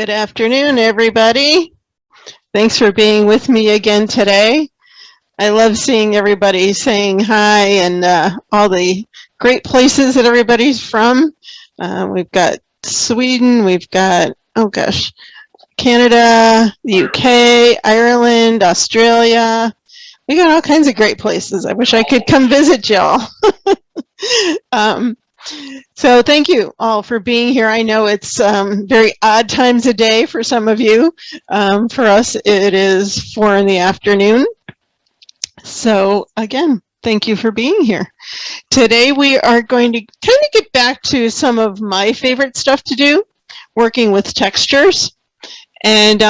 Good afternoon, everybody. Thanks for being with me again today. I love seeing everybody saying hi and all the great places that everybody's from. We've got Sweden, we've got, oh gosh, Canada, the UK, Ireland, Australia. We got all kinds of great places. I wish I could come visit y'all. So thank you all for being here. I know it's very odd times of day for some of you. For us, it is 4 in the afternoon. So again, thank you for being here. Today we are going to kind of get back to some of my favorite stuff to do, working with textures. And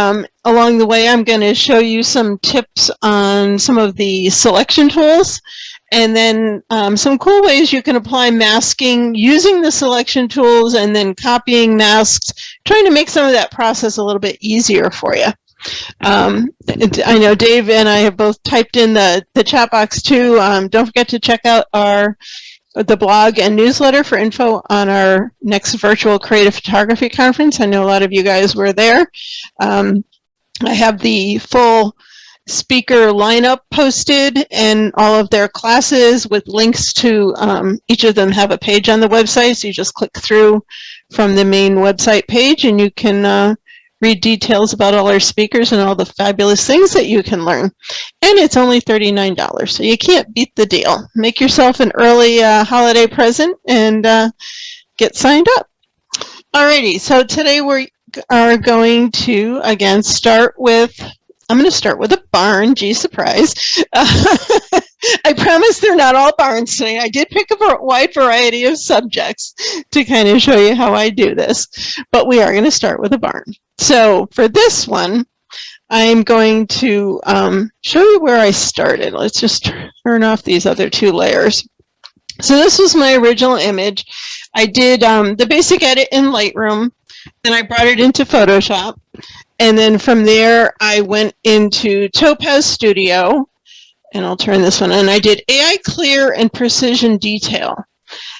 along the way, I'm going to show you some tips on some of the selection tools, and then some cool ways you can apply masking using the selection tools and then copying masks, trying to make some of that process a little bit easier for you. I know Dave and I have both typed in the chat box too. Don't forget to check out the blog and newsletter for info on our next virtual creative photography conference. I know a lot of you guys were there. I have the full speaker lineup posted and all of their classes with links to each of them have a page on the website. So you just click through from the main website page and you can read details about all our speakers and all the fabulous things that you can learn. And it's only $39, so you can't beat the deal. Make yourself an early holiday present and get signed up. Alrighty, so today we are going to, again, I'm going to start with a barn. Gee, surprise. I promise they're not all barns today. I did pick a wide variety of subjects to kind of show you how I do this, but we are going to start with a barn. So for this one, I'm going to show you where I started. Let's just turn off these other two layers. So this was my original image. I did the basic edit in Lightroom, then I brought it into Photoshop, and then from there I went into Topaz Studio, and I'll turn this one on. I did AI Clear and Precision Detail.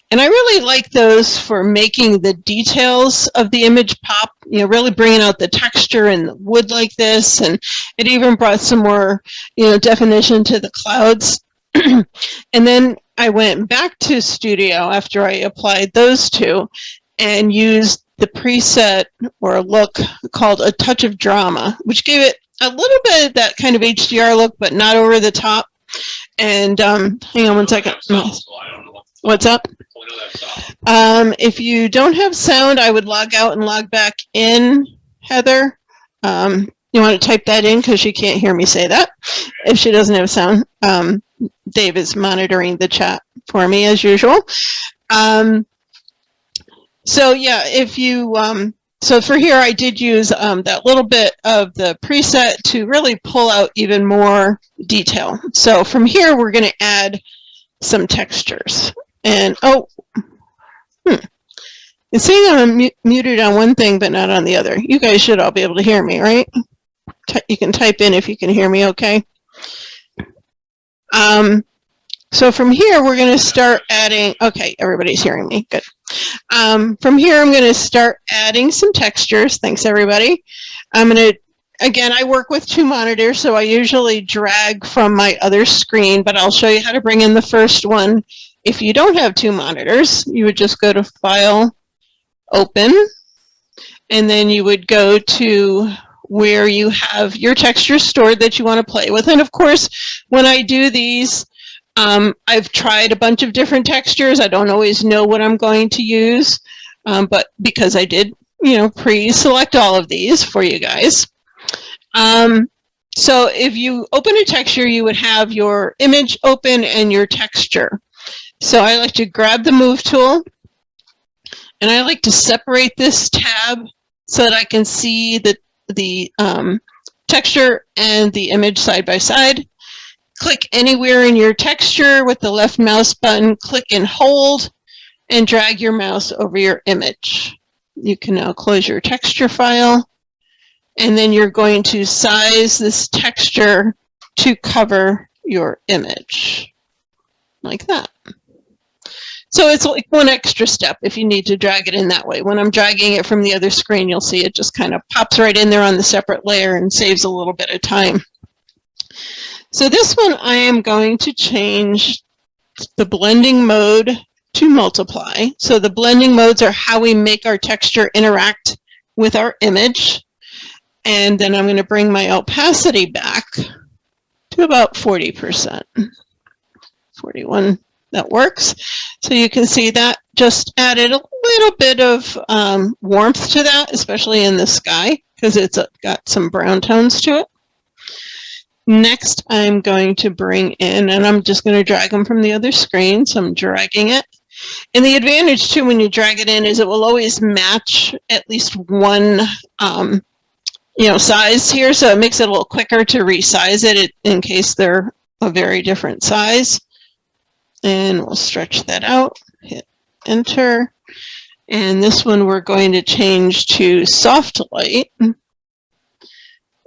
And I really like those for making the details of the image pop, you know, really bringing out the texture and the wood like this. And it even brought some more, you know, definition to the clouds. And then I went back to Studio after I applied those two and used the preset or look called A Touch of Drama, which gave it a little bit of that kind of HDR look, but not over the top. And hang on one second. What's up? If you don't have sound, I would log out and log back in, Heather. You want to type that in because she can't hear me say that if she doesn't have sound. Dave is monitoring the chat for me as usual. So yeah, if you, so for here I did use that little bit of the preset to really pull out even more detail. So from here we're going to add some textures. And it's saying I'm muted on one thing but not on the other. You guys should all be able to hear me, right? You can type in if you can hear me okay. So from here we're going to start adding, okay, everybody's hearing me, good. From here I'm going to start adding some textures. Thanks everybody. I'm going to, again, I work with 2 monitors, so I usually drag from my other screen, but I'll show you how to bring in the first one. If you don't have 2 monitors, you would just go to File, Open, and then you would go to where you have your textures stored that you want to play with. And of course, when I do these, I've tried a bunch of different textures. I don't always know what I'm going to use, but because I did, you know, pre-select all of these for you guys. So if you open a texture, you would have your image open and your texture. So I like to grab the Move tool, and I like to separate this tab so that I can see the texture and the image side by side. Click anywhere in your texture with the left mouse button, click and hold, and drag your mouse over your image. You can now close your texture file, and then you're going to size this texture to cover your image, like that. So it's like one extra step if you need to drag it in that way. When I'm dragging it from the other screen, you'll see it just kind of pops right in there on the separate layer and saves a little bit of time. So this one, I am going to change the blending mode to multiply. So the blending modes are how we make our texture interact with our image. And then I'm going to bring my opacity back to about 40%. 41, that works. So you can see that just added a little bit of warmth to that, especially in the sky, because it's got some brown tones to it. Next, I'm going to bring in, and I'm just going to drag them from the other screen, so I'm dragging it. And the advantage, too, when you drag it in is it will always match at least one size here, so it makes it a little quicker to resize it in case they're a very different size. And we'll stretch that out, hit enter. And this one we're going to change to soft light.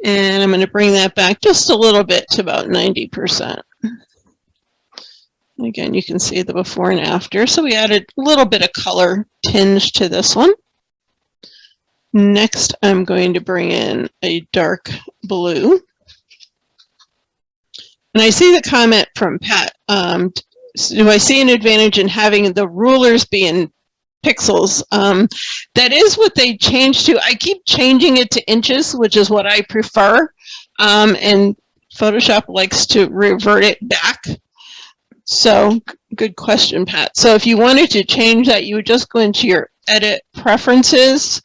And I'm going to bring that back just a little bit to about 90%. Again, you can see the before and after. So we added a little bit of color tinge to this one. Next, I'm going to bring in a dark blue. And I see the comment from Pat. Do I see an advantage in having the rulers be in pixels? That is what they changed to. I keep changing it to inches, which is what I prefer. And Photoshop likes to revert it back. So good question, Pat. So if you wanted to change that, you would just go into your edit preferences,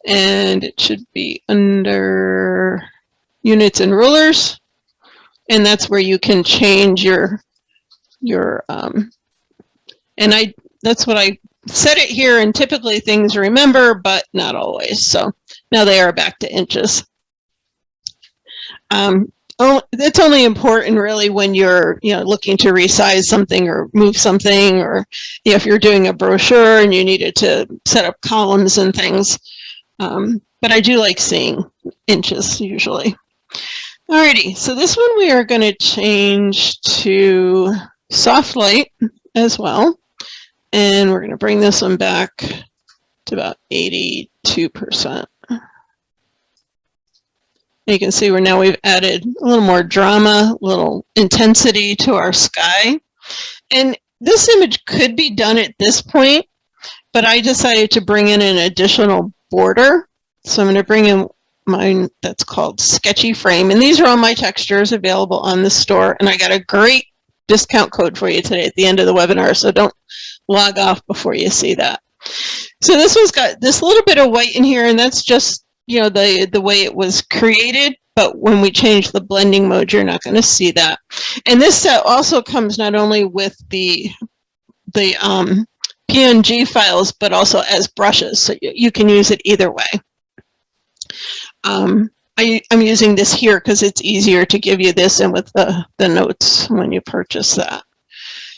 and it should be under units and rulers. And that's where you can change your that's what I set it here, and typically things remember, but not always. So now they are back to inches. It's only important really when you're looking to resize something or move something, or if you're doing a brochure and you needed to set up columns and things. But I do like seeing inches usually. Alrighty, so this one we are going to change to soft light as well. And we're going to bring this one back to about 82%. You can see now we've added a little more drama, a little intensity to our sky. And this image could be done at this point, but I decided to bring in an additional border. So I'm going to bring in mine that's called Sketchy Frame. And these are all my textures available on the store. And I got a great discount code for you today at the end of the webinar, so don't log off before you see that. So this one's got this little bit of white in here, and that's just the way it was created, but when we change the blending mode, you're not going to see that. And this set also comes not only with the PNG files, but also as brushes, so you can use it either way. I'm using this here because it's easier to give you this and with the notes when you purchase that.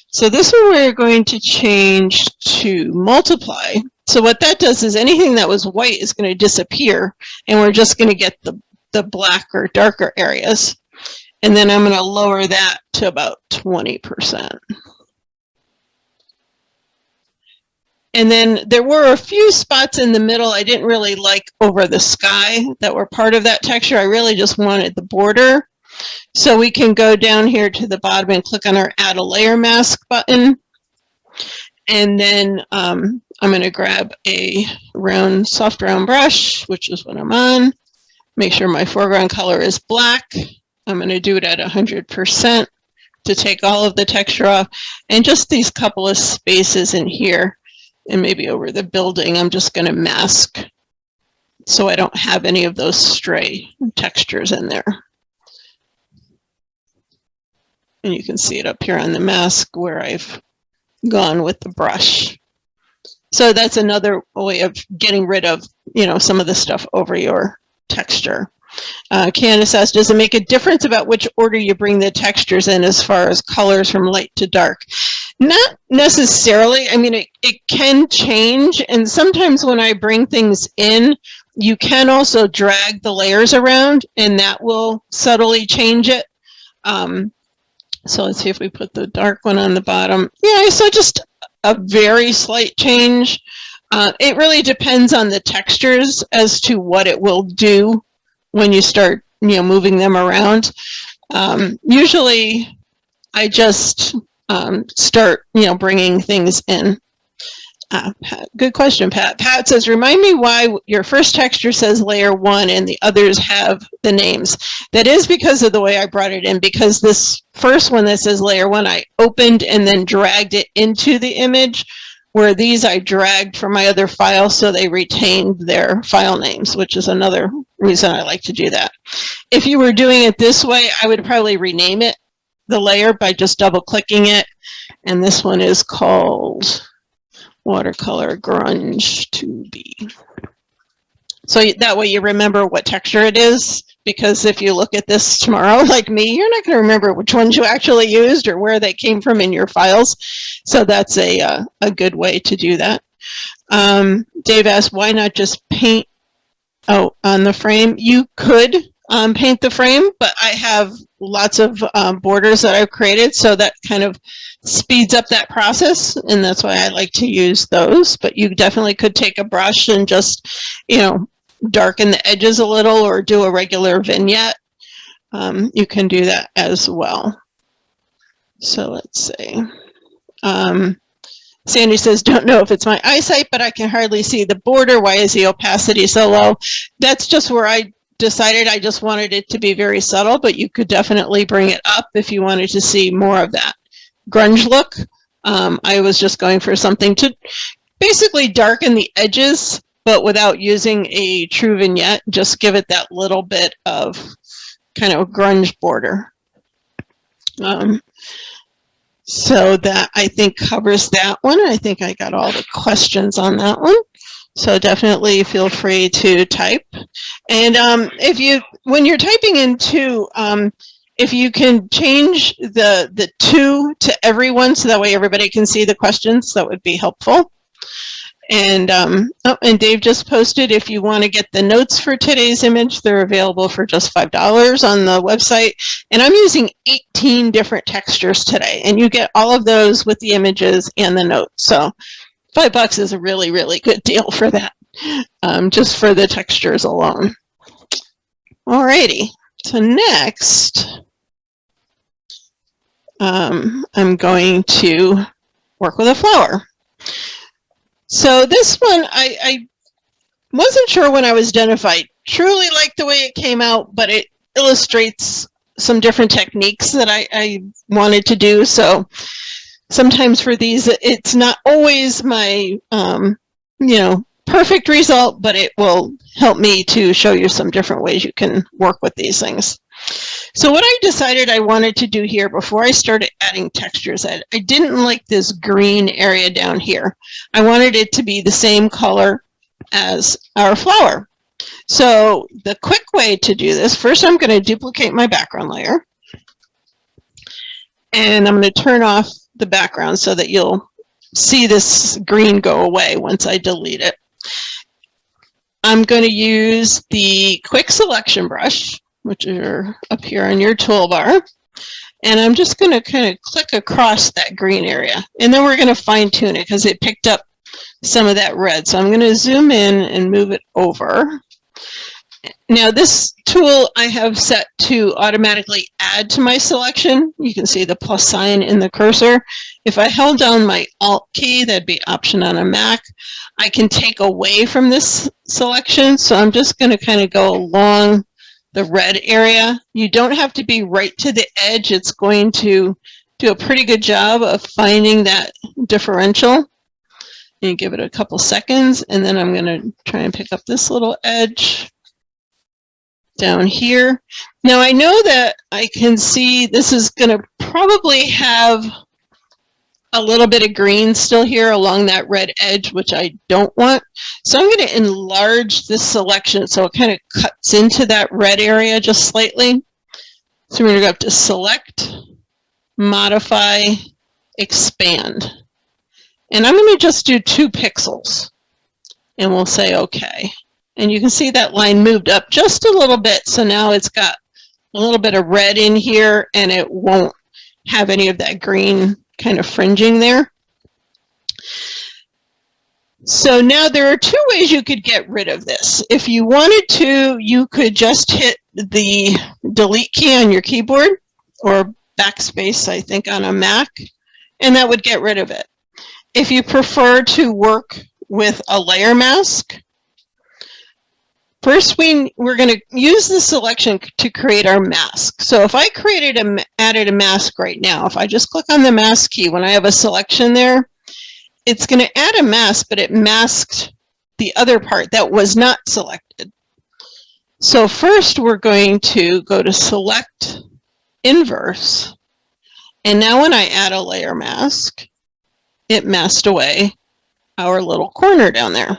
So this one we're going to change to multiply. So what that does is anything that was white is going to disappear, and we're just going to get the black or darker areas. And then I'm going to lower that to about 20%. And then there were a few spots in the middle I didn't really like over the sky that were part of that texture. I really just wanted the border. So we can go down here to the bottom and click on our Add a Layer Mask button. And then I'm going to grab a soft round brush, which is what I'm on. Make sure my foreground color is black. I'm going to do it at 100% to take all of the texture off. And just these couple of spaces in here, and maybe over the building, I'm just going to mask so I don't have any of those stray textures in there. And you can see it up here on the mask where I've gone with the brush. So that's another way of getting rid of, some of the stuff over your texture. Candace asks, does it make a difference about which order you bring the textures in as far as colors from light to dark? Not necessarily. I mean, it can change. And sometimes when I bring things in, you can also drag the layers around, and that will subtly change it. So let's see if we put the dark one on the bottom. Yeah, so just a very slight change. It really depends on the textures as to what it will do when you start, moving them around. Usually I just start, bringing things in. Pat, good question, Pat. Pat says, remind me why your first texture says layer 1 and the others have the names. That is because of the way I brought it in, because this first one that says layer 1, I opened and then dragged it into the image, where these I dragged from my other file so they retained their file names, which is another reason I like to do that. If you were doing it this way, I would probably rename it, the layer, by just double clicking it. And this one is called Watercolor Grunge 2B. So that way you remember what texture it is, because if you look at this tomorrow, like me, you're not going to remember which ones you actually used or where they came from in your files. So that's a good way to do that. Dave asked, why not just paint on the frame? You could paint the frame, but I have lots of borders that I've created, so that kind of speeds up that process, and that's why I like to use those. But you definitely could take a brush and just, darken the edges a little, or do a regular vignette. You can do that as well. So let's see. Sandy says, don't know if it's my eyesight, but I can hardly see the border. Why is the opacity so low? That's just where I decided I just wanted it to be very subtle, but you could definitely bring it up if you wanted to see more of that grunge look. I was just going for something to basically darken the edges, but without using a true vignette, just give it that little bit of kind of grunge border. So that, I think, covers that one. I think I got all the questions on that one. So definitely feel free to type. And when you're typing in too, if you can change the to everyone, so that way everybody can see the questions, that would be helpful. And and Dave just posted, if you want to get the notes for today's image, they're available for just $5 on the website. And I'm using 18 different textures today, and you get all of those with the images and the notes. So $5 is a really, really good deal for that, just for the textures alone. Alrighty, so next, I'm going to work with a flower. So this one, I wasn't sure when I was done if I truly liked the way it came out, but it illustrates some different techniques that I wanted to do. So sometimes for these, it's not always my, perfect result, but it will help me to show you some different ways you can work with these things. So what I decided I wanted to do here before I started adding textures, I didn't like this green area down here. I wanted it to be the same color as our flower. So the quick way to do this, first I'm going to duplicate my background layer. And I'm going to turn off the background so that you'll see this green go away once I delete it. I'm going to use the quick selection brush, which are up here on your toolbar. And I'm just going to kind of click across that green area. And then we're going to fine tune it because it picked up some of that red. So I'm going to zoom in and move it over. Now this tool I have set to automatically add to my selection. You can see the plus sign in the cursor. If I held down my Alt key, that'd be Option on a Mac, I can take away from this selection. So I'm just going to kind of go along the red area. You don't have to be right to the edge. It's going to do a pretty good job of finding that differential. You give it a couple seconds, and then I'm going to try and pick up this little edge down here. Now I know that I can see this is going to probably have a little bit of green still here along that red edge, which I don't want. So I'm going to enlarge this selection so it kind of cuts into that red area just slightly. So we're going to go up to Select, Modify, Expand. And I'm going to just do 2 pixels. And we'll say OK. And you can see that line moved up just a little bit. So now it's got a little bit of red in here, and it won't have any of that green kind of fringing there. So now there are two ways you could get rid of this. If you wanted to, you could just hit the delete key on your keyboard, or backspace, I think, on a Mac, and that would get rid of it. If you prefer to work with a layer mask, first we're going to use the selection to create our mask. So if I added a mask right now, if I just click on the mask key when I have a selection there, it's going to add a mask, but it masked the other part that was not selected. So first we're going to go to Select, Inverse, and now when I add a layer mask, it masked away our little corner down there.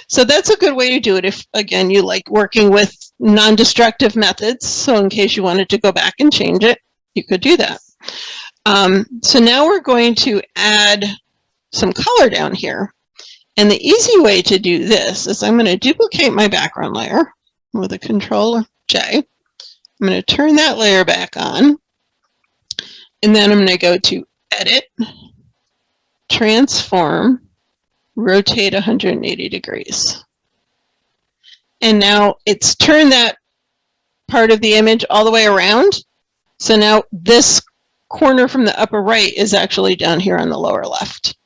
So that's a good way to do it if, again, you like working with non-destructive methods. So in case you wanted to go back and change it, you could do that. So now we're going to add some color down here. And the easy way to do this is I'm going to duplicate my background layer with a Control-J. I'm going to turn that layer back on. And then I'm going to go to Edit, Transform, Rotate 180 degrees. And now it's turned that part of the image all the way around. So now this corner from the upper right is actually down here on the lower left.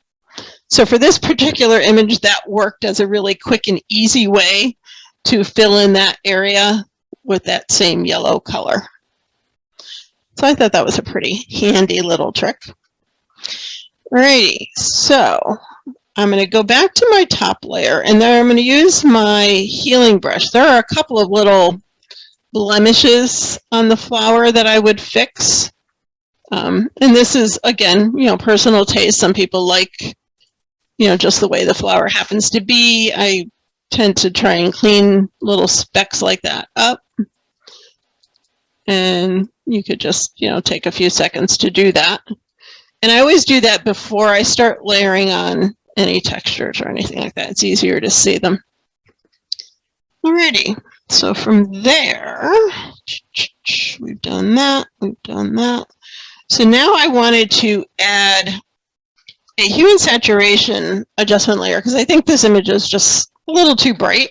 So for this particular image, that worked as a really quick and easy way to fill in that area with that same yellow color. So I thought that was a pretty handy little trick. Alrighty, so I'm going to go back to my top layer, and then I'm going to use my healing brush. There are a couple of little blemishes on the flower that I would fix. And this is, again, personal taste. Some people like, just the way the flower happens to be. I tend to try and clean little specks like that up. And you could just, take a few seconds to do that. And I always do that before I start layering on any textures or anything like that. It's easier to see them. Alrighty, so from there, we've done that, we've done that. So now I wanted to add a hue and saturation adjustment layer because I think this image is just a little too bright.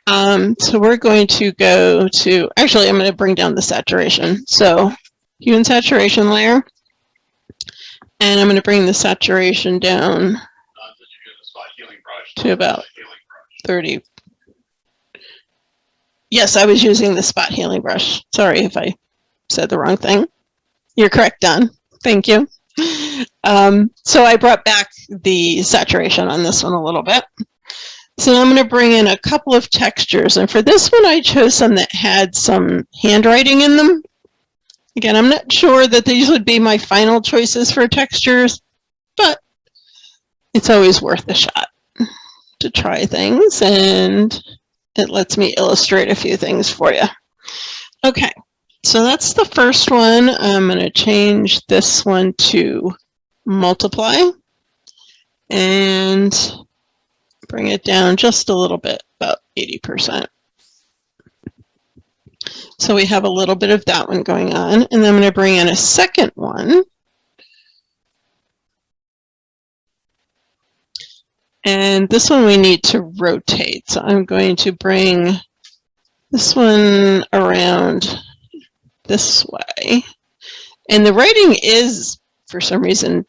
So we're going to go to, actually I'm going to bring down the saturation. So hue and saturation layer, and I'm going to bring the saturation down to about 30. Yes, I was using the spot healing brush. Sorry if I said the wrong thing. You're correct, Don. Thank you. So I brought back the saturation on this one a little bit. So I'm going to bring in a couple of textures. And for this one, I chose some that had some handwriting in them. Again, I'm not sure that these would be my final choices for textures, but it's always worth a shot to try things, and it lets me illustrate a few things for you. Okay, so that's the first one. I'm going to change this one to multiply and bring it down just a little bit, about 80%. So we have a little bit of that one going on, and then I'm going to bring in a second one. And this one we need to rotate. So I'm going to bring this one around this way. And the writing is, for some reason,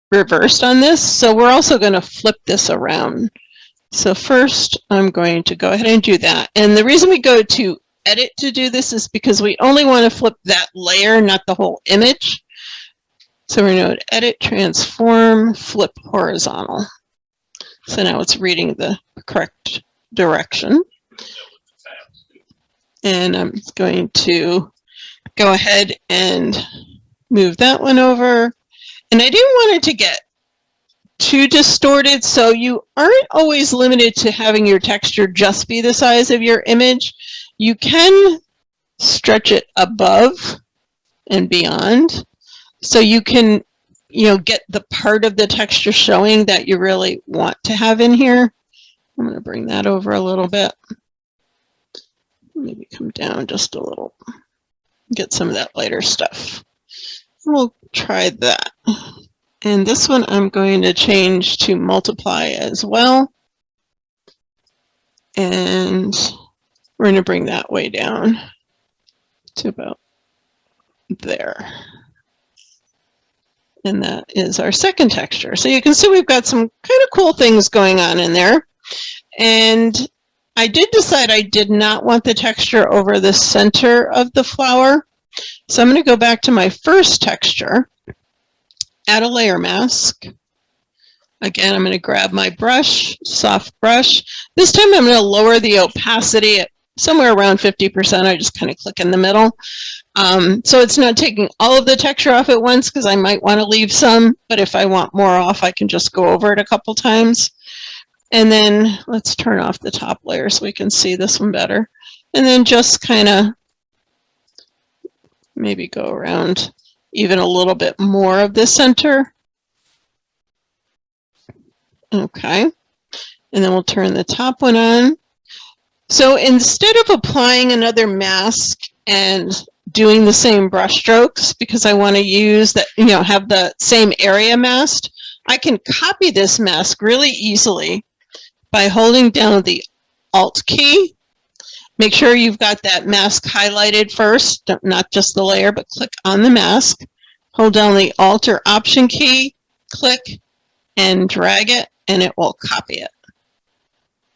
reversed on this. So we're also going to flip this around. So first, I'm going to go ahead and do that. And the reason we go to Edit to do this is because we only want to flip that layer, not the whole image. So we're going to Edit, Transform, Flip Horizontal. So now it's reading the correct direction. And I'm going to go ahead and move that one over. And I didn't want it to get too distorted, so you aren't always limited to having your texture just be the size of your image. You can stretch it above and beyond, so you can get the part of the texture showing that you really want to have in here. I'm going to bring that over a little bit. Maybe come down just a little. Get some of that lighter stuff. We'll try that. And this one I'm going to change to multiply as well. And we're going to bring that way down to about there. And that is our second texture. So you can see we've got some kind of cool things going on in there. And I did decide I did not want the texture over the center of the flower. So I'm going to go back to my first texture, add a layer mask. Again, I'm going to grab my brush, soft brush. This time I'm going to lower the opacity at somewhere around 50%. I just kind of click in the middle. So it's not taking all of the texture off at once because I might want to leave some, but if I want more off, I can just go over it a couple times. And then let's turn off the top layer so we can see this one better. And then just kind of maybe go around even a little bit more of the center. Okay. And then we'll turn the top one on. So instead of applying another mask and doing the same brush strokes, because I want to use that, have the same area masked, I can copy this mask really easily by holding down the Alt key. Make sure you've got that mask highlighted first, not just the layer, but click on the mask. Hold down the Alt or Option key, click, and drag it, and it will copy it.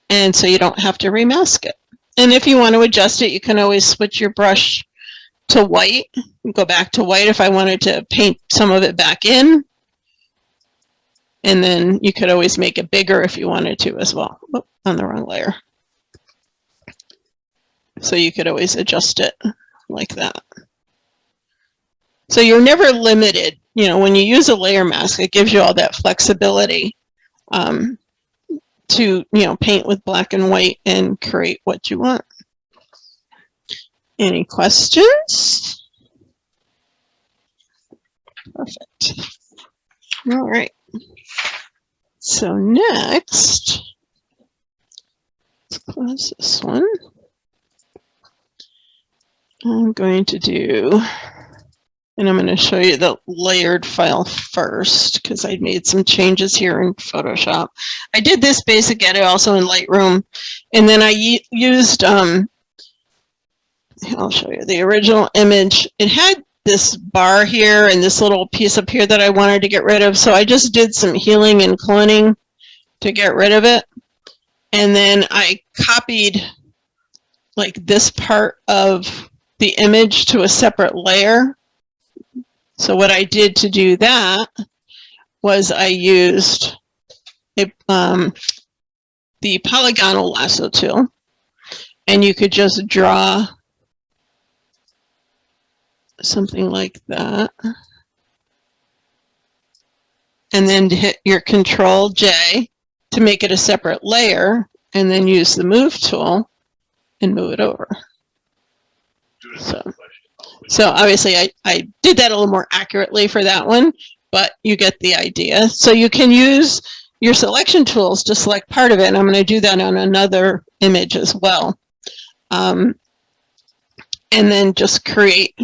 And so you don't have to remask it. And if you want to adjust it, you can always switch your brush to white. Go back to white if I wanted to paint some of it back in. And then you could always make it bigger if you wanted to as well. Oh, on the wrong layer. So you could always adjust it like that. So you're never limited. When you use a layer mask, it gives you all that flexibility to, paint with black and white and create what you want. Any questions? Perfect. All right. So next, let's close this one. I'm going to do, and I'm going to show you the layered file first because I made some changes here in Photoshop. I did this basic edit also in Lightroom, and then I used, I'll show you the original image. It had this bar here and this little piece up here that I wanted to get rid of, so I just did some healing and cloning to get rid of it. And then I copied like this part of the image to a separate layer. So what I did to do that was I used the polygonal lasso tool, and you could just draw something like that, and then hit your Control J to make it a separate layer, and then use the Move tool and move it over. So obviously I did that a little more accurately for that one, but you get the idea. So you can use your selection tools to select part of it, and I'm going to do that on another image as well. And then just create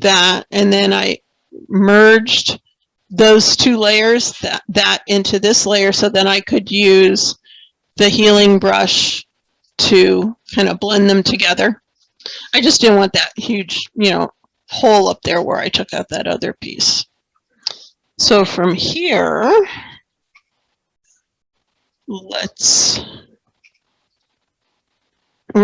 that, and then I merged those two layers, that into this layer, so then I could use the healing brush to kind of blend them together. I just didn't want that huge, hole up there where I took out that other piece. So from here, we're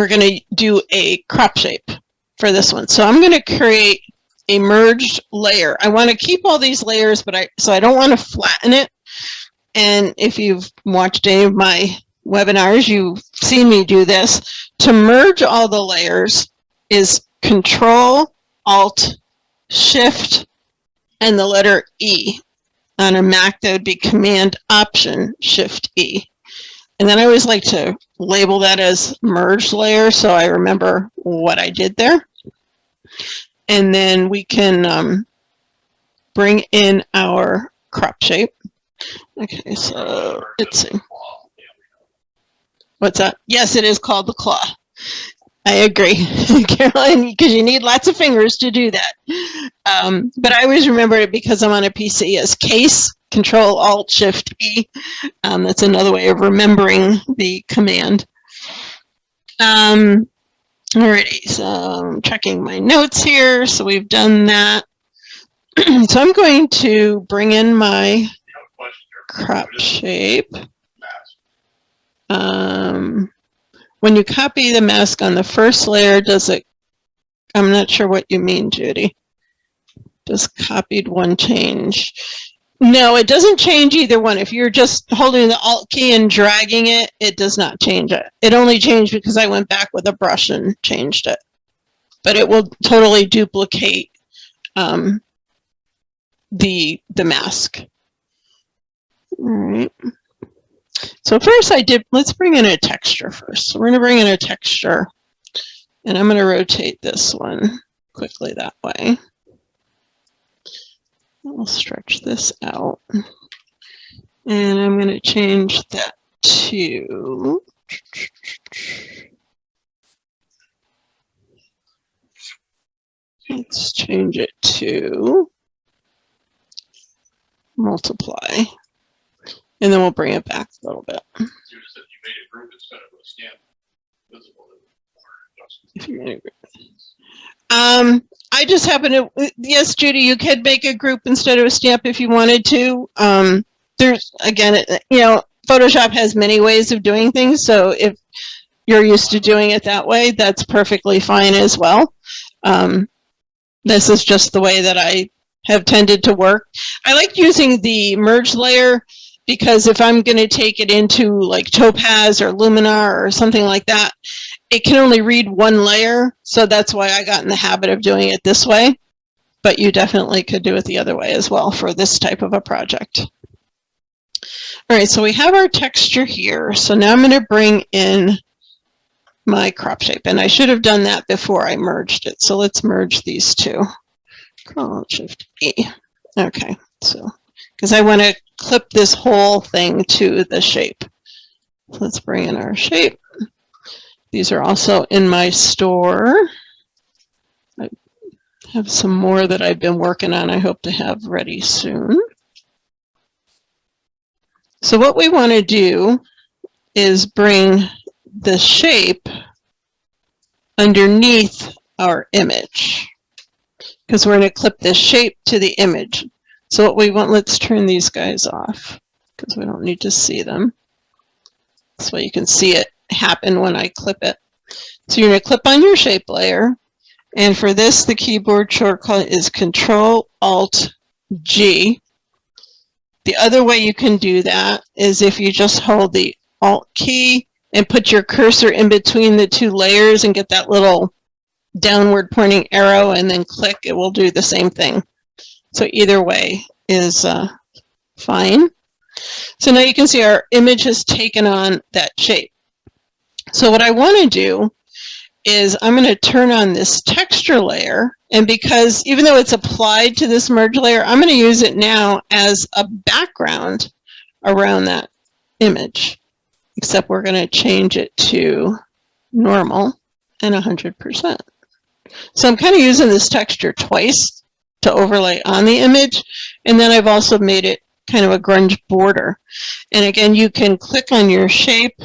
going to do a crop shape for this one. So I'm going to create a merged layer. I want to keep all these layers, but so I don't want to flatten it. And if you've watched any of my webinars, you've seen me do this. To merge all the layers is Control, Alt, Shift, and the letter E. On a Mac, that would be Command, Option, Shift, E. And then I always like to label that as merged layer so I remember what I did there. And then we can bring in our crop shape. Okay, so let's see. What's that? Yes, it is called the claw. I agree, Caroline, because you need lots of fingers to do that. But I always remember it because I'm on a PC as case, Control Alt Shift E. That's another way of remembering the command. Alrighty, so I'm checking my notes here. So we've done that. So I'm going to bring in my crop shape. When you copy the mask on the first layer, does it, I'm not sure what you mean, Judy. Does copied one change? No, it doesn't change either one. If you're just holding the Alt key and dragging it, it does not change it. It only changed because I went back with a brush and changed it. But it will totally duplicate the mask. All right. So first let's bring in a texture first. So we're going to bring in a texture, and I'm going to rotate this one quickly that way. I'll stretch this out, and I'm going to change that to, let's change it to multiply. And then we'll bring it back a little bit. I just happen to, yes, Judy, you could make a group instead of a stamp if you wanted to. There's, again, Photoshop has many ways of doing things. So if you're used to doing it that way, that's perfectly fine as well. This is just the way that I have tended to work. I like using the merge layer because if I'm going to take it into like Topaz or Luminar or something like that, it can only read one layer. So that's why I got in the habit of doing it this way. But you definitely could do it the other way as well for this type of a project. All right, so we have our texture here. So now I'm going to bring in my crop shape. And I should have done that before I merged it. So let's merge these two. Shift E. Okay, so because I want to clip this whole thing to the shape. So let's bring in our shape. These are also in my store. I have some more that I've been working on. I hope to have ready soon. So what we want to do is bring the shape underneath our image, because we're going to clip this shape to the image. So what we want, let's turn these guys off because we don't need to see them. This way you can see it happen when I clip it. So you're going to clip on your shape layer. And for this, the keyboard shortcut is Control-Alt-G. The other way you can do that is if you just hold the Alt key and put your cursor in between the two layers and get that little downward pointing arrow and then click, it will do the same thing. So either way is fine. So now you can see our image has taken on that shape. So what I want to do is I'm going to turn on this texture layer, and because even though it's applied to this merge layer, I'm going to use it now as a background around that image, except we're going to change it to normal and 100%. So I'm kind of using this texture twice to overlay on the image, and then I've also made it kind of a grunge border. And again, you can click on your shape,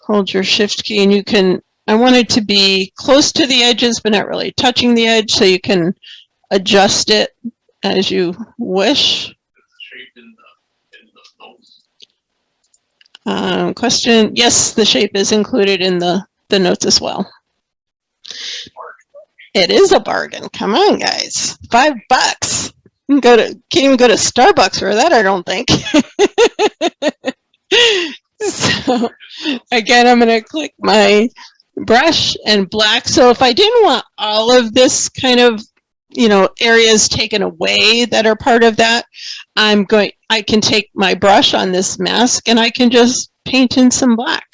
hold your shift key, and you can, I want it to be close to the edges but not really touching the edge, so you can adjust it as you wish. Question, yes, the shape is included in the notes as well. It is a bargain. Come on, guys. $5. You can can't even go to Starbucks for that, I don't think. So again, I'm going to click my brush and black. So if I didn't want all of this kind of, areas taken away that are part of that, I can take my brush on this mask and I can just paint in some black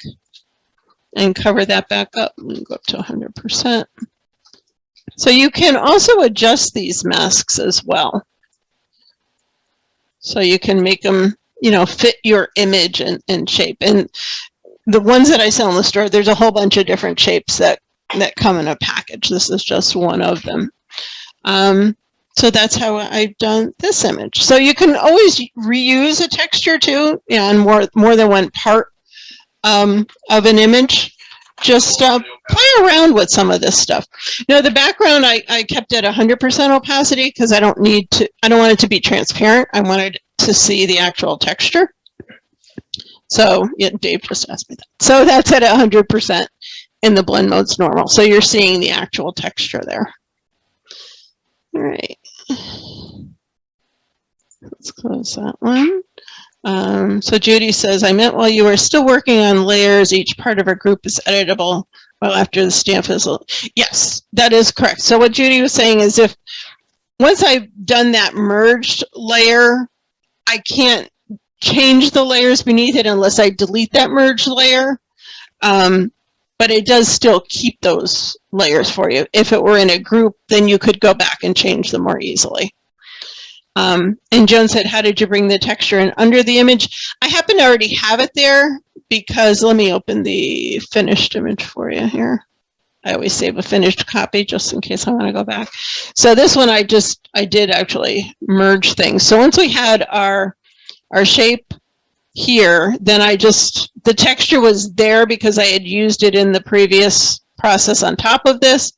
and cover that back up and go up to 100%. So you can also adjust these masks as well. So you can make them, fit your image and shape. And the ones that I sell in the store, there's a whole bunch of different shapes that that come in a package. This is just one of them. So that's how I've done this image. So you can always reuse a texture too, on more than one part of an image. Just play around with some of this stuff. Now the background I kept at 100% opacity because I don't want it to be transparent. I wanted to see the actual texture. So yeah, Dave just asked me that. So that's at 100% and the blend mode's normal. So you're seeing the actual texture there. All right. Let's close that one. So Judy says, I meant while you are still working on layers, each part of a group is editable well after the stamp is. Yes, that is correct. So what Judy was saying is once I've done that merged layer, I can't change the layers beneath it unless I delete that merged layer. But it does still keep those layers for you. If it were in a group, then you could go back and change them more easily. And Joan said, how did you bring the texture in under the image? I happen to already have it there because, let me open the finished image for you here. I always save a finished copy just in case I want to go back. So this one I did actually merge things. So once we had our shape here, then the texture was there because I had used it in the previous process on top of this,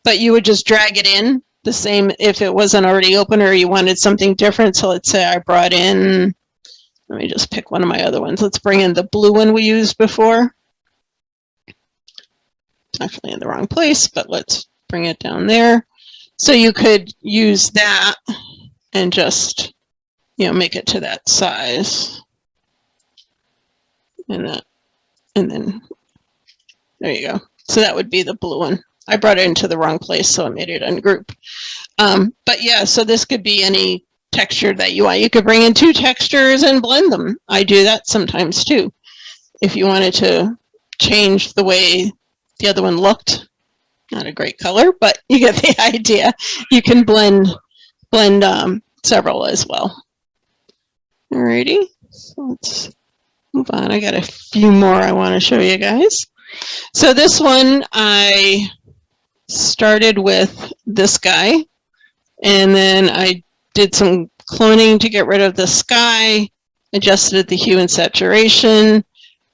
but you would just drag it in the same if it wasn't already open or you wanted something different. So let's say I brought in, let me just pick one of my other ones. Let's bring in the blue one we used before. It's actually in the wrong place, but let's bring it down there. So you could use that and just, make it to that size. And then there you go. So that would be the blue one. I brought it into the wrong place, so I made it ungroup. But yeah, so this could be any texture that you want. You could bring in 2 textures and blend them. I do that sometimes too. If you wanted to change the way the other one looked, not a great color, but you get the idea. You can blend several as well. Alrighty, so let's move on. I got a few more I want to show you guys. So this one, I started with this guy, and then I did some cloning to get rid of the sky, adjusted the hue and saturation,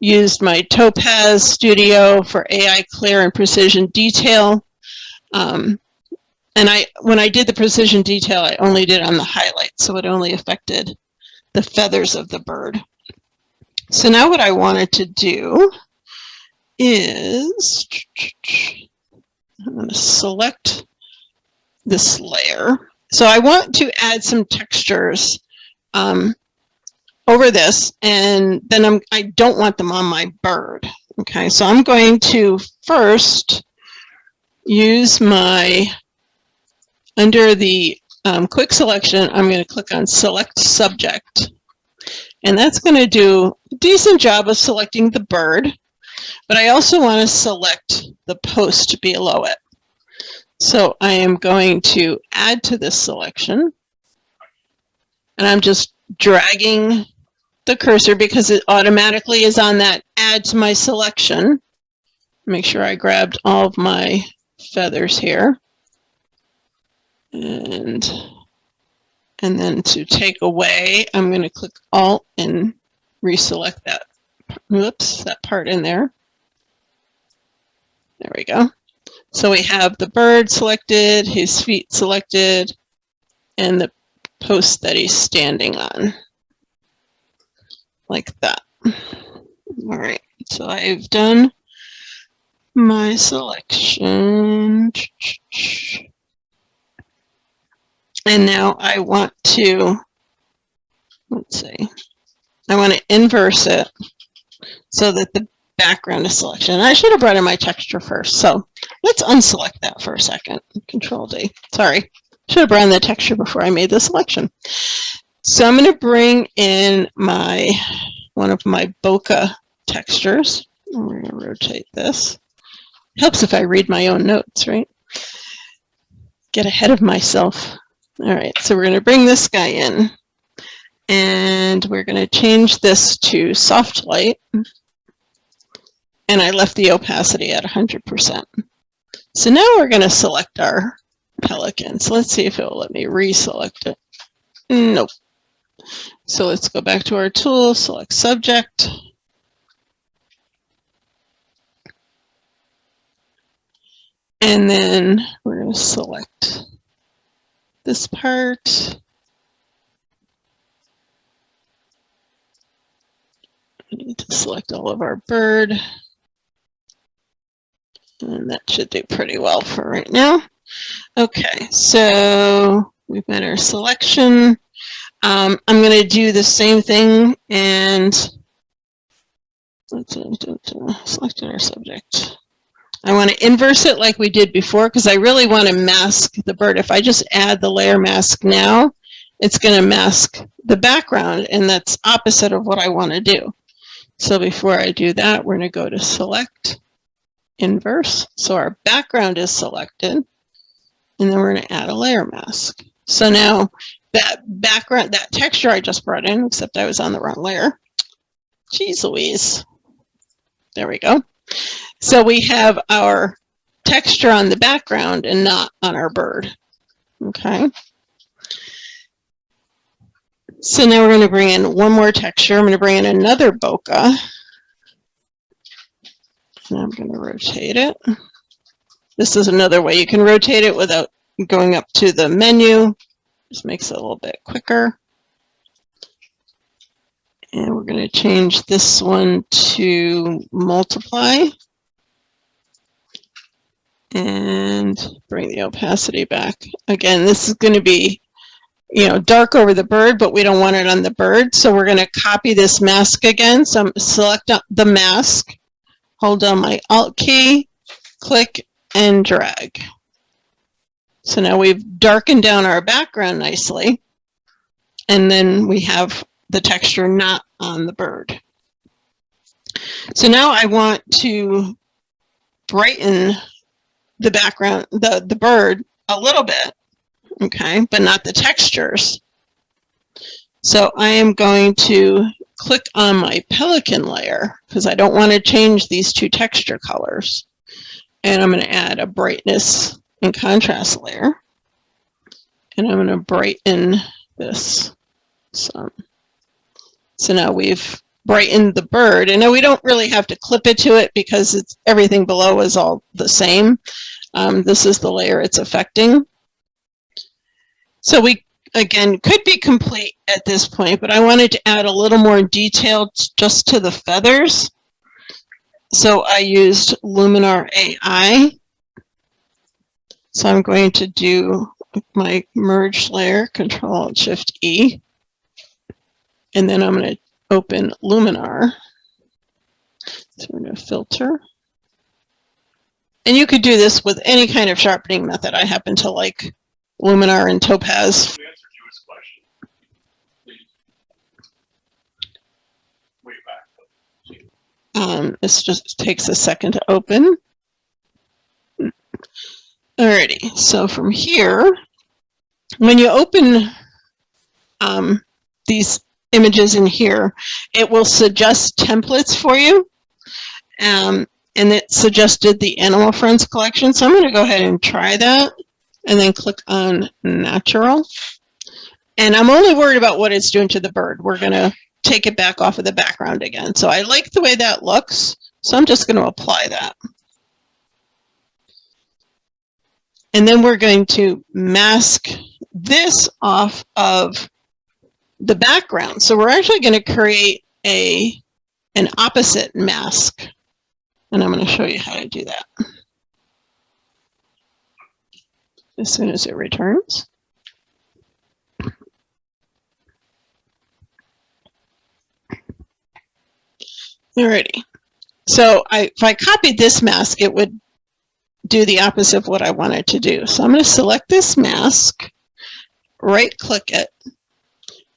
used my Topaz Studio for AI clear and precision detail. And when I did the precision detail, I only did on the highlights, so it only affected the feathers of the bird. So now what I wanted to do is, I'm going to select this layer. So I want to add some textures over this, and then I don't want them on my bird. Okay, so I'm going to first use under the quick selection, I'm going to click on Select Subject. And that's going to do a decent job of selecting the bird, but I also want to select the post below it. So I am going to add to this selection, and I'm just dragging the cursor because it automatically is on that add to my selection. Make sure I grabbed all of my feathers here. And then to take away, I'm going to click Alt and reselect that. Whoops, that part in there. There we go. So we have the bird selected, his feet selected, and the post that he's standing on. Like that. All right, so I've done my selection. And now I want to, let's see, I want to inverse it so that the background is selection. I should have brought in my texture first, so let's unselect that for a second. Control D. Sorry, should have brought in the texture before I made the selection. So I'm going to bring in one of my bokeh textures. We're going to rotate this. Helps if I read my own notes, right? Get ahead of myself. All right, so we're going to bring this guy in, and we're going to change this to soft light, and I left the opacity at 100%. So now we're going to select our pelican. So let's see if it will let me reselect it. Nope. So let's go back to our tool, select subject. And then we're going to select this part. We need to select all of our bird. And that should do pretty well for right now. Okay, so we've made our selection. I'm going to do the same thing and let's select our subject. I want to inverse it like we did before because I really want to mask the bird. If I just add the layer mask now, it's going to mask the background, and that's opposite of what I want to do. So before I do that, we're going to go to select, inverse. So our background is selected, and then we're going to add a layer mask. So now that background, that texture I just brought in, except I was on the wrong layer. Jeez Louise. There we go. So we have our texture on the background and not on our bird. Okay. So now we're going to bring in one more texture. I'm going to bring in another bokeh. And I'm going to rotate it. This is another way you can rotate it without going up to the menu. Just makes it a little bit quicker. And we're going to change this one to multiply. And bring the opacity back. Again, this is going to be, you know, dark over the bird, but we don't want it on the bird. So we're going to copy this mask again. So I'm select the mask, hold down my Alt key, click and drag. So now we've darkened down our background nicely. And then we have the texture not on the bird. So now I want to brighten the background, the bird a little bit, okay, but not the textures. So I am going to click on my pelican layer because I don't want to change these two texture colors. And I'm going to add a brightness and contrast layer. And I'm going to brighten this some. So now we've brightened the bird. And now we don't really have to clip it to it because it's everything below is all the same. This is the layer it's affecting. So we, again, could be complete at this point, but I wanted to add a little more detail just to the feathers. So I used Luminar AI. So I'm going to do my merge layer, Control-Shift-E. And then I'm going to open Luminar. So we're going to filter. And you could do this with any kind of sharpening method. I happen to like Luminar and Topaz. This just takes a second to open. Alrighty, so from here, when you open these images in here, it will suggest templates for you. And it suggested the Animal Friends collection. So I'm going to go ahead and try that and then click on Natural. And I'm only worried about what it's doing to the bird. We're going to take it back off of the background again. So I like the way that looks. So I'm just going to apply that. And then we're going to mask this off of the background. So we're actually going to create an opposite mask. And I'm going to show you how to do that as soon as it returns. Alrighty. So if I copied this mask, it would do the opposite of what I wanted to do. So I'm going to select this mask, right click it,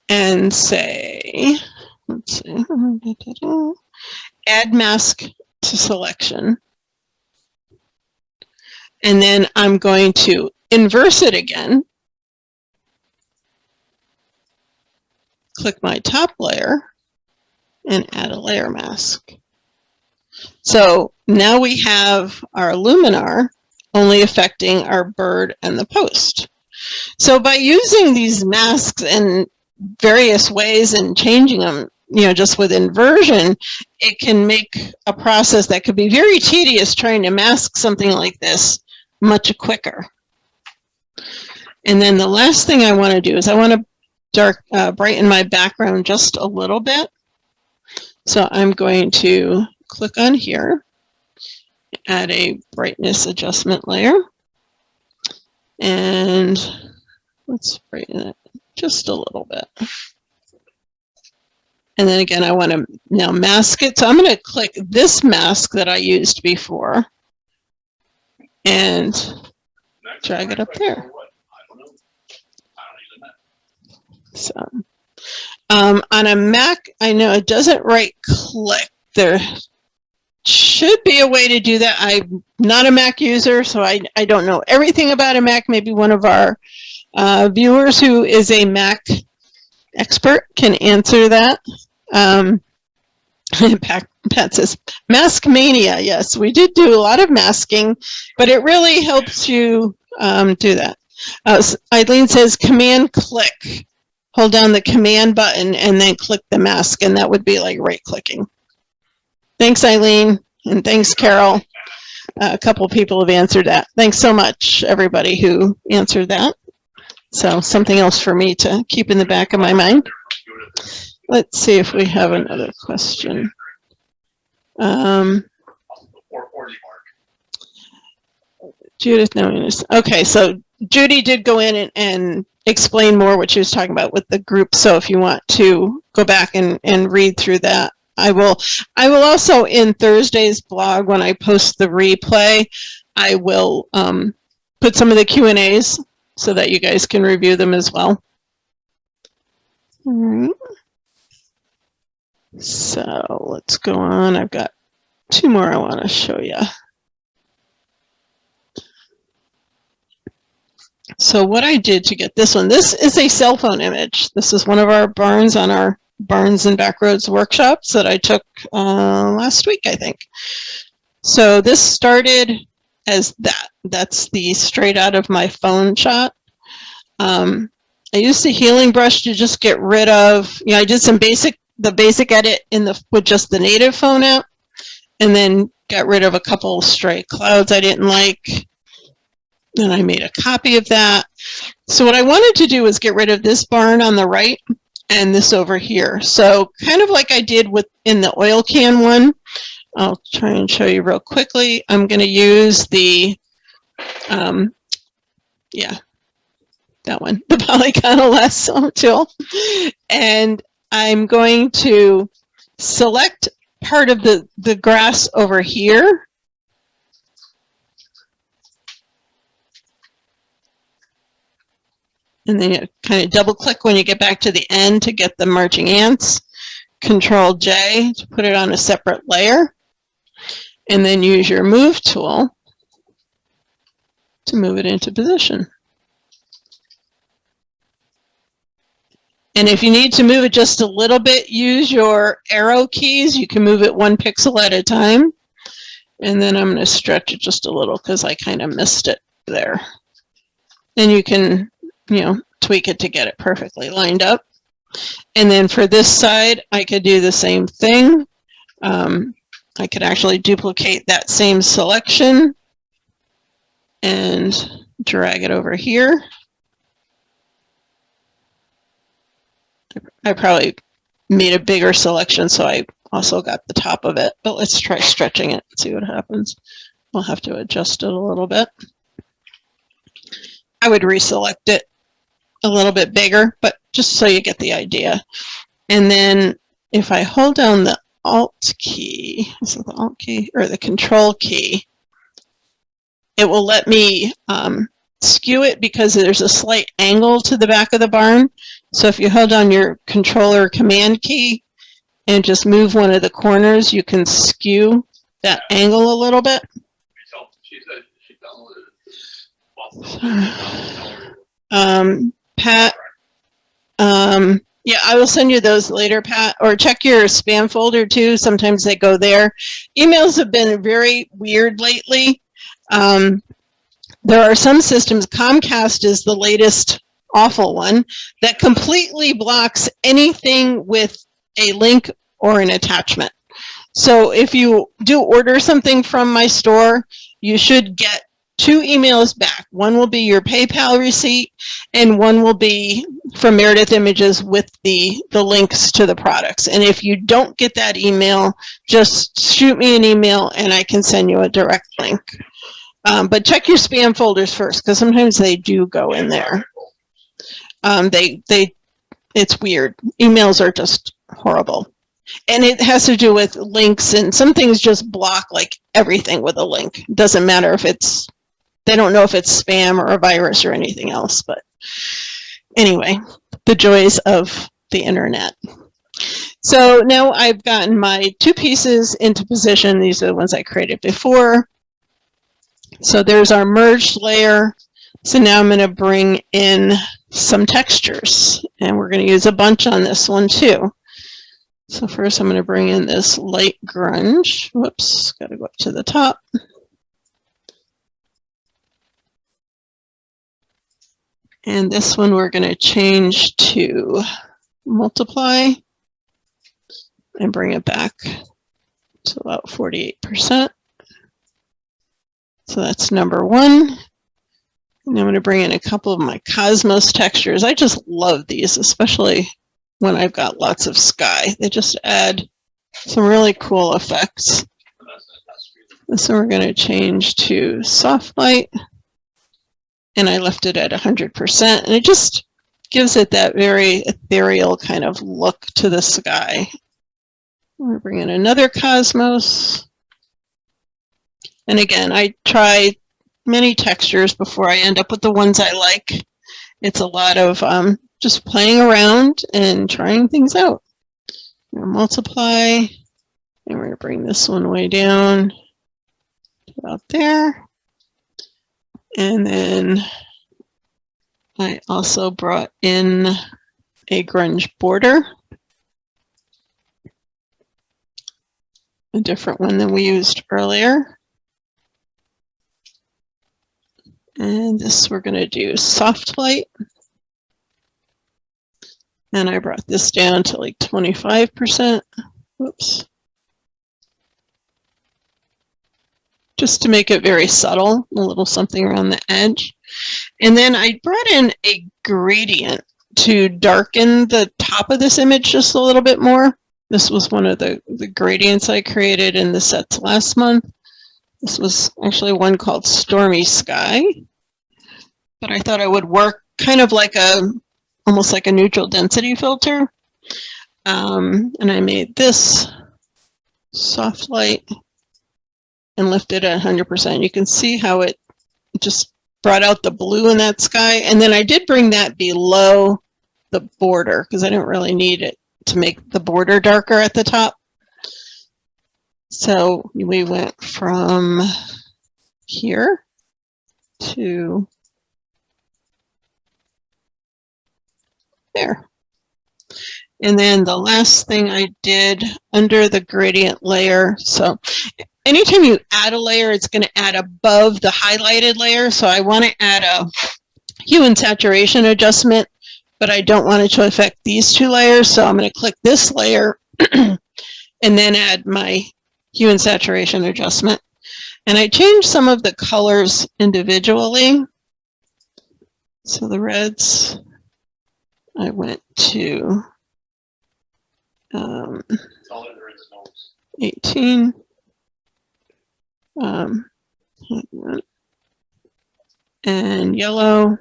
and say, let's see, add mask to selection. And then I'm going to inverse it again. Click my top layer and add a layer mask. So now we have our Luminar only affecting our bird and the post. So by using these masks in various ways and changing them, just with inversion, it can make a process that could be very tedious trying to mask something like this much quicker. And then the last thing I want to do is I want to brighten my background just a little bit. So I'm going to click on here, add a brightness adjustment layer, and let's brighten it just a little bit. And then again, I want to now mask it. So I'm going to click this mask that I used before and drag it up there. So on a Mac, I know it doesn't right click. There should be a way to do that. I'm not a Mac user, so I don't know everything about a Mac. Maybe one of our viewers who is a Mac expert can answer that. Pat says, mask mania. Yes, we did do a lot of masking, but it really helps you do that. Eileen says, command click. Hold down the command button and then click the mask, and that would be like right clicking. Thanks, Eileen, and thanks, Carol. A couple people have answered that. Thanks so much, everybody who answered that. So something else for me to keep in the back of my mind. Let's see if we have another question. Judith, no, okay, so Judy did go in and explain more what she was talking about with the group. So if you want to go back and read through that, I will also in Thursday's blog, when I post the replay, I will put some of the Q&As so that you guys can review them as well. All right. So let's go on. I've got two more I want to show you. So what I did to get this one, this is a cell phone image. This is one of our barns on our Barns and Backroads workshops that I took last week, I think. So this started as that. That's the straight out of my phone shot. I used the healing brush to just get rid of, I did some the basic edit with just the native phone app, and then got rid of a couple stray clouds I didn't like. Then I made a copy of that. So what I wanted to do was get rid of this barn on the right and this over here. So kind of like I did in the oil can one. I'll try and show you real quickly. I'm going to use the, that one, the polygonal lasso tool. And I'm going to select part of the grass over here. And then you kind of double click when you get back to the end to get the marching ants. Control J to put it on a separate layer. And then use your move tool to move it into position. And if you need to move it just a little bit, use your arrow keys. You can move it 1 pixel at a time. And then I'm going to stretch it just a little because I kind of missed it there. And you can, tweak it to get it perfectly lined up. And then for this side, I could do the same thing. I could actually duplicate that same selection and drag it over here. I probably made a bigger selection, so I also got the top of it. But let's try stretching it and see what happens. We'll have to adjust it a little bit. I would reselect it a little bit bigger, but just so you get the idea. And then if I hold down the Alt key, is it the Alt key or the Control key, it will let me skew it because there's a slight angle to the back of the barn. So if you hold down your Control or Command key and just move one of the corners, you can skew that angle a little bit. Pat, yeah, I will send you those later, Pat, or check your spam folder too. Sometimes they go there. Emails have been very weird lately. There are some systems, Comcast is the latest awful one, that completely blocks anything with a link or an attachment. So if you do order something from my store, you should get 2 emails back. One will be your PayPal receipt, and one will be from Meredith Images with the links to the products. And if you don't get that email, just shoot me an email and I can send you a direct link. But check your spam folders first, because sometimes they do go in there. It's weird. Emails are just horrible. And it has to do with links, and some things just block like everything with a link. It doesn't matter if it's, they don't know if it's spam or a virus or anything else. But anyway, the joys of the internet. So now I've gotten my 2 pieces into position. These are the ones I created before. So there's our merged layer. So now I'm going to bring in some textures, and we're going to use a bunch on this one too. So first I'm going to bring in this light grunge. Whoops, got to go up to the top. And this one we're going to change to multiply and bring it back to about 48%. So that's number 1. And I'm going to bring in a couple of my Cosmos textures. I just love these, especially when I've got lots of sky. They just add some really cool effects. This one we're going to change to soft light, and I left it at 100%, and it just gives it that very ethereal kind of look to the sky. We're bringing in another Cosmos, and again, I try many textures before I end up with the ones I like. It's a lot of just playing around and trying things out. We'll multiply, and we're going to bring this one way down to about there. And then I also brought in a grunge border, a different one than we used earlier. And this we're going to do soft light. And I brought this down to like 25%. Whoops. Just to make it very subtle, a little something around the edge. And then I brought in a gradient to darken the top of this image just a little bit more. This was one of the gradients I created in the sets last month. This was actually one called Stormy Sky. But I thought I would work kind of like almost like a neutral density filter. And I made this soft light and lifted at 100%. You can see how it just brought out the blue in that sky. And then I did bring that below the border because I didn't really need it to make the border darker at the top. So we went from here to there. And then the last thing I did under the gradient layer, so anytime you add a layer, it's going to add above the highlighted layer. So I want to add a hue and saturation adjustment, but I don't want it to affect these 2 layers. So I'm going to click this layer and then add my hue and saturation adjustment. And I changed some of the colors individually. So the reds, I went to 18. And yellow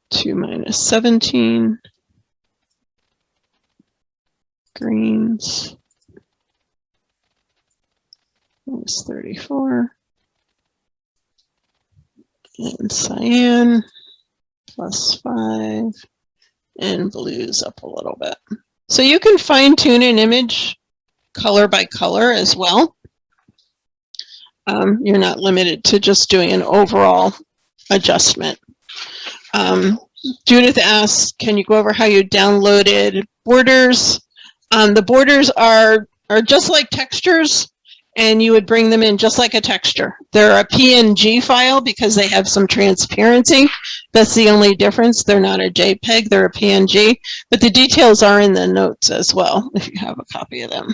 to -17. Greens -34. And cyan +5. And blues up a little bit. So you can fine tune an image color by color as well. You're not limited to just doing an overall adjustment. Judith asks, can you go over how you downloaded borders? The borders are just like textures, and you would bring them in just like a texture. They're a PNG file because they have some transparency. That's the only difference. They're not a JPEG, they're a PNG, but the details are in the notes as well, if you have a copy of them.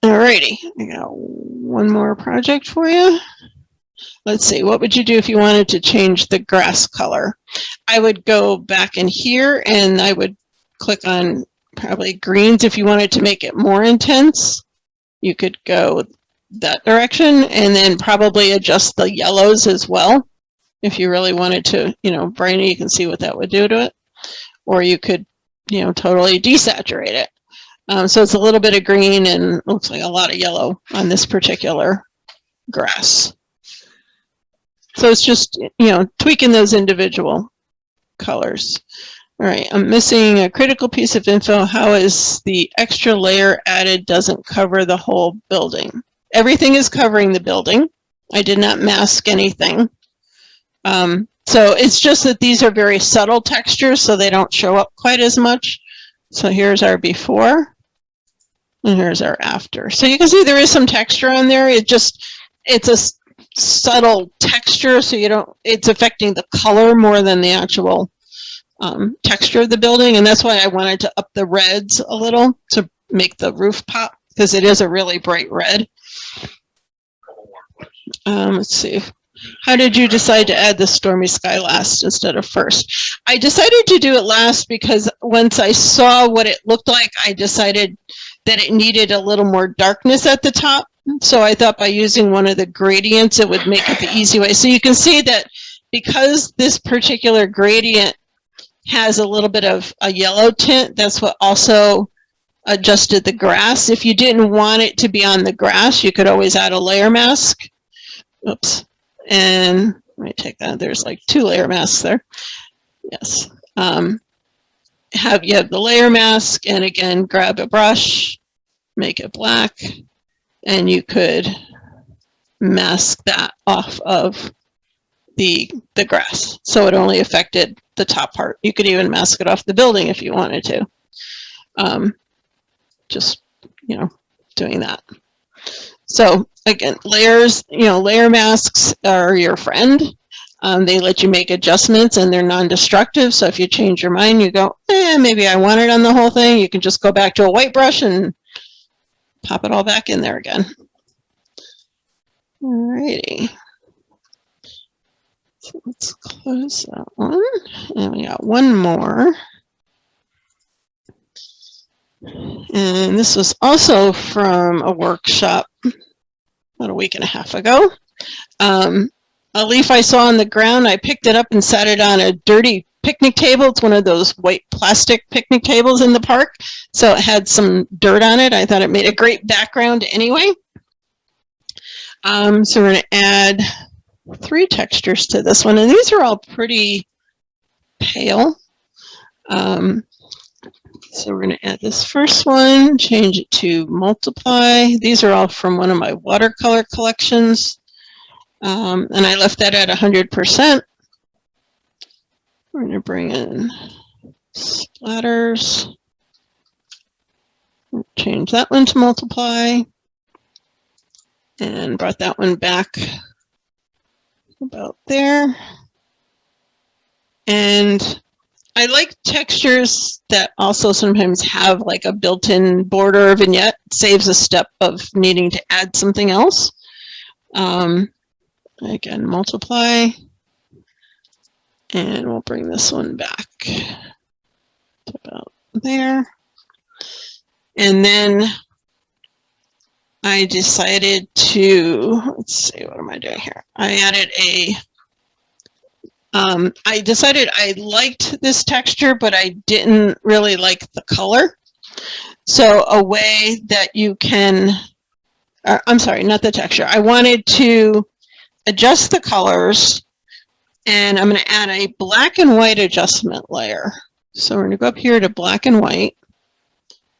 Alrighty, I got one more project for you. Let's see, what would you do if you wanted to change the grass color? I would go back in here and I would click on probably greens. If you wanted to make it more intense, you could go that direction, and then probably adjust the yellows as well. If you really wanted to, you know, brighten it, you can see what that would do to it. Or you could, you know, totally desaturate it. So it's a little bit of green and looks like a lot of yellow on this particular grass. So it's just, you know, tweaking those individual colors. All right, I'm missing a critical piece of info. How is the extra layer added doesn't cover the whole building? Everything is covering the building. I did not mask anything. So it's just that these are very subtle textures, so they don't show up quite as much. So here's our before, and here's our after. So you can see there is some texture on there. It's a subtle texture, so you don't, it's affecting the color more than the actual texture of the building, and that's why I wanted to up the reds a little to make the roof pop, because it is a really bright red. Let's see. How did you decide to add the stormy sky last instead of first? I decided to do it last because once I saw what it looked like, I decided that it needed a little more darkness at the top. So I thought by using one of the gradients, it would make it the easy way. So you can see that because this particular gradient has a little bit of a yellow tint, that's what also adjusted the grass. If you didn't want it to be on the grass, you could always add a layer mask. Oops. And let me take that. There's like 2 layer masks there. Yes. You have the layer mask, and again, grab a brush, make it black, and you could mask that off of the grass. So it only affected the top part. You could even mask it off the building if you wanted to. Just, you know, doing that. So again, layers, you know, layer masks are your friend. They let you make adjustments and they're non-destructive. So if you change your mind, you go, maybe I want it on the whole thing. You can just go back to a white brush and pop it all back in there again. Alrighty. So let's close that one. And we got one more. And this was also from a workshop about a week and a half ago. A leaf I saw on the ground, I picked it up and sat it on a dirty picnic table. It's one of those white plastic picnic tables in the park. So it had some dirt on it. I thought it made a great background anyway. So we're going to add 3 textures to this one. And these are all pretty pale. So we're going to add this first one, change it to multiply. These are all from one of my watercolor collections. And I left that at 100%. We're going to bring in splatters. Change that one to multiply. And brought that one back about there. And I like textures that also sometimes have like a built-in border or vignette. Saves a step of needing to add something else. Again, multiply. And we'll bring this one back to about there. And then I decided to, let's see, what am I doing here? I added a, I decided I liked this texture, but I didn't really like the color. So a way that you can, I'm sorry, not the texture. I wanted to adjust the colors, and I'm going to add a black and white adjustment layer. So we're going to go up here to black and white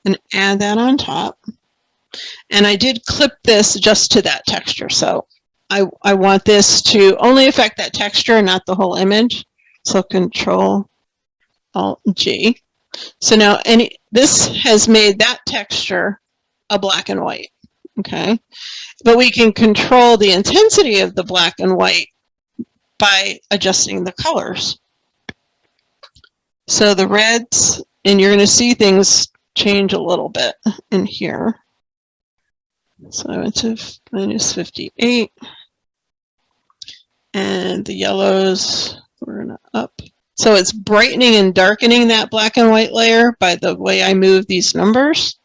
and add that on top. And I did clip this just to that texture. So I want this to only affect that texture, not the whole image. So Control Alt G. So now this has made that texture a black and white, okay? But we can control the intensity of the black and white by adjusting the colors. So the reds, and you're going to see things change a little bit in here. So I went to minus 58. And the yellows, we're going to up. So it's brightening and darkening that black and white layer by the way I move these numbers.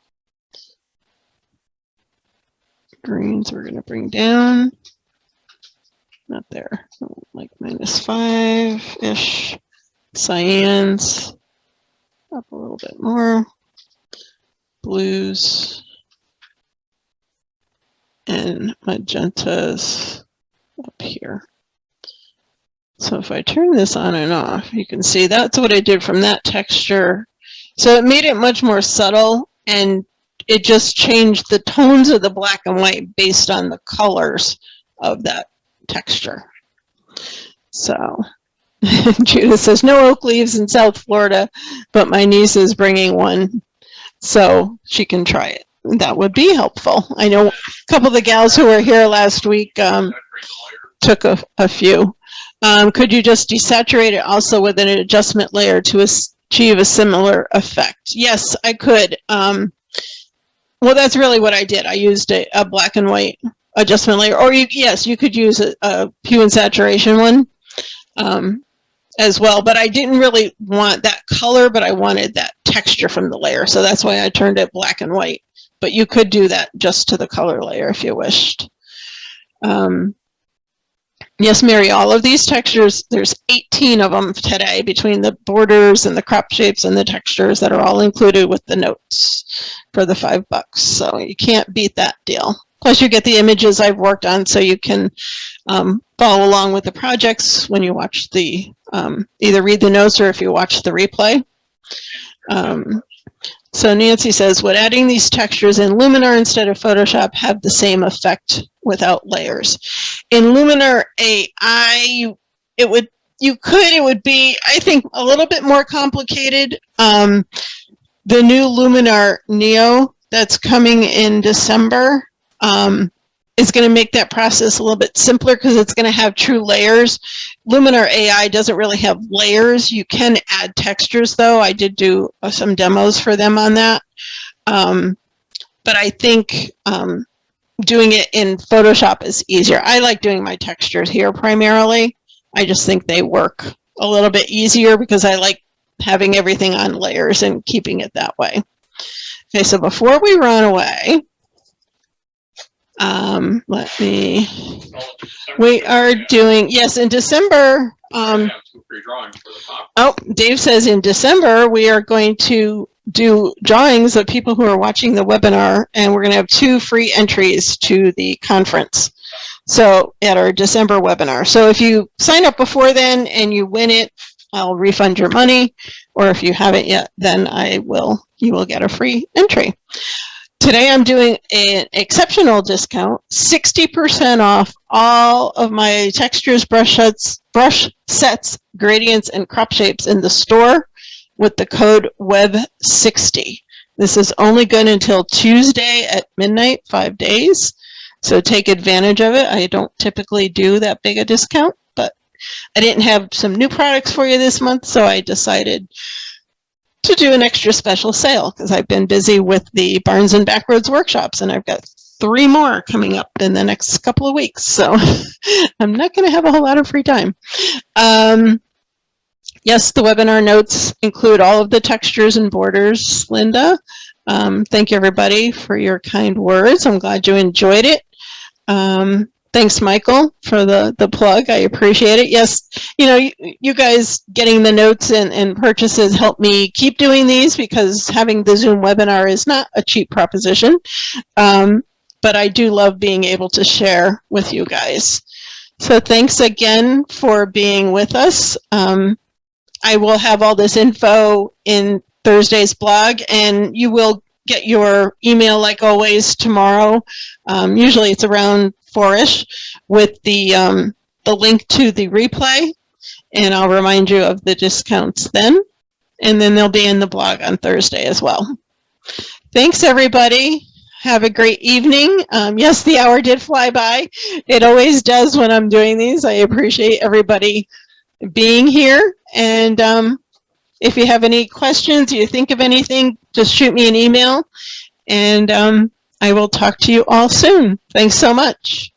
Greens we're going to bring down. Not there, like minus 5-ish. Cyans up a little bit more. Blues and magentas up here. So if I turn this on and off, you can see that's what I did from that texture. So it made it much more subtle, and it just changed the tones of the black and white based on the colors of that texture. So Judith says, no oak leaves in South Florida, but my niece is bringing one, so she can try it. That would be helpful. I know a couple of the gals who were here last week took a few. Could you just desaturate it also with an adjustment layer to achieve a similar effect? Yes, I could. Well, that's really what I did. I used a black and white adjustment layer, or yes, you could use a hue and saturation one as well, but I didn't really want that color, but I wanted that texture from the layer, so that's why I turned it black and white. But you could do that just to the color layer if you wished. Yes, Mary, all of these textures, there's 18 of them today between the borders and the crop shapes and the textures that are all included with the notes for the $5. So you can't beat that deal. Plus you get the images I've worked on, so you can follow along with the projects when you watch the, either read the notes or if you watch the replay. So Nancy says, would adding these textures in Luminar instead of Photoshop have the same effect without layers? In Luminar AI, it would be, I think, a little bit more complicated. The new Luminar Neo that's coming in December is going to make that process a little bit simpler because it's going to have true layers. Luminar AI doesn't really have layers. You can add textures, though. I did do some demos for them on that. But I think doing it in Photoshop is easier. I like doing my textures here primarily. I just think they work a little bit easier because I like having everything on layers and keeping it that way. Okay, so before we run away, we are doing, yes, in December, oh, Dave says in December, we are going to do drawings of people who are watching the webinar, and we're going to have 2 free entries to the conference. So at our December webinar. So if you sign up before then and you win it, I'll refund your money, or if you haven't yet, then you will get a free entry. Today I'm doing an exceptional discount, 60% off all of my textures, brush sets, gradients, and crop shapes in the store with the code WEB60. This is only good until Tuesday at midnight, 5 days. So take advantage of it. I don't typically do that big a discount, but I didn't have some new products for you this month, so I decided to do an extra special sale because I've been busy with the Barnes and Backroads workshops, and I've got 3 more coming up in the next couple of weeks. So I'm not going to have a whole lot of free time. Yes, the webinar notes include all of the textures and borders, Linda. Thank you, everybody, for your kind words. I'm glad you enjoyed it. Thanks, Michael, for the plug. I appreciate it. Yes, you know, you guys getting the notes and purchases help me keep doing these because having the Zoom webinar is not a cheap proposition. But I do love being able to share with you guys. So thanks again for being with us. I will have all this info in Thursday's blog, and you will get your email like always tomorrow. Usually it's around 4-ish with the link to the replay, and I'll remind you of the discounts then, and then they'll be in the blog on Thursday as well. Thanks, everybody. have a great evening. Yes, the hour did fly by. It always does when I'm doing these. I appreciate everybody being here. And if you have any questions, you think of anything, just shoot me an email. And I will talk to you all soon. Thanks so much.